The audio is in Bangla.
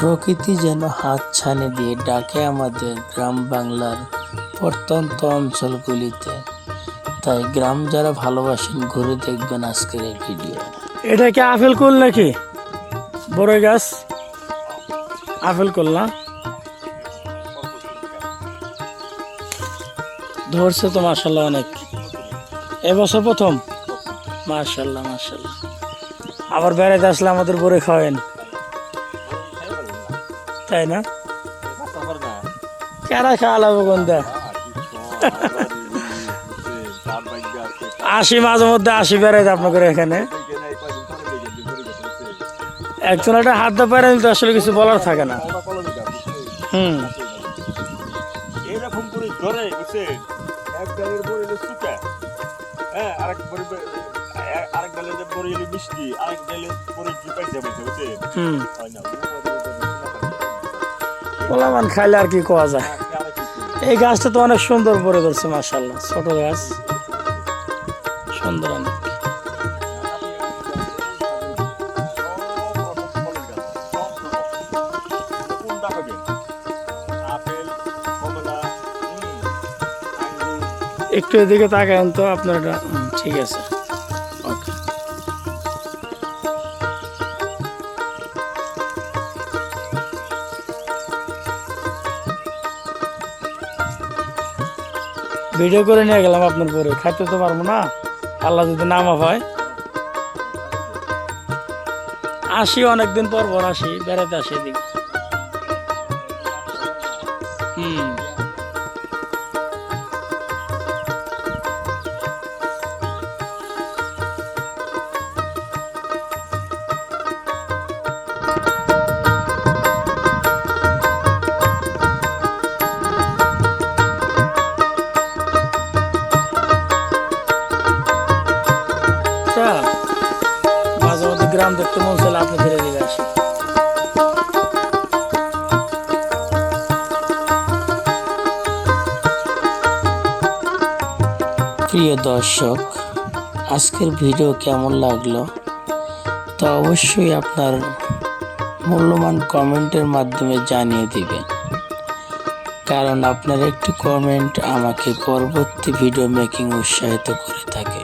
প্রকৃতি যেন হাতছানি দিয়ে ডাকে আমাদের গ্রাম বাংলার প্রত্যন্ত অঞ্চলগুলিতে। তাই গ্রাম যারা ভালোবাসেন ঘুরে দেখবেন আজকের এই ভিডিও। এটা কি আপেল কুল নাকি? বড় গাছ আপেল কুল না? ধরছে তো মাশাআল্লাহ অনেক। এবছর প্রথম? মাশাআল্লাহ মাশাআল্লাহ। আবার বেড়াতে আসলে আমাদের বড়ে খাওয়েন, তাই না? কারা খাওয়ালাবো কোনটা? আসি মাঝে মধ্যে আসি বেড়াইতে আপনাদের এখানে। একজন একটা হাত দা পারে তো আসলে কিছু বলার থাকে না। এইরকম করে ধরে বুঝছেন, এক ডালের বড়ি শুকা, হ্যাঁ, আরেক ডালের বড়ি মিষ্টি, আরেক ডালের বড়ি জুপাই যাবে বুঝছেন। পোলামান খাইলে আর কি কোয়া যায়। এই গাছটা তো অনেক সুন্দর পরে ধরছে মাশাআল্লাহ, ছোট গাছ সুন্দর অনেক। একটু এদিকে তাকান তো আপনার, এটা ঠিক আছে। ওকে, ভিডিও করে নিয়ে গেলাম আপনার পরে, খাইতে তো পারবো না, আল্লাহ যদি নামা হয়। আসি অনেকদিন পর আসি, বেড়াতে আসি এদিকে। মাঝে মধ্যে গ্রাম দেখতে মন চাইলে আপনি ফিরে দিকে আসি। প্রিয় দর্শক, আজকের ভিডিও কেমন লাগলো তা অবশ্যই আপনার মূল্যবান কমেন্টের মাধ্যমে জানিয়ে দিবেন, কারণ আপনার একটি কমেন্ট আমাকে পরবর্তী ভিডিও মেকিং উৎসাহিত করে থাকে।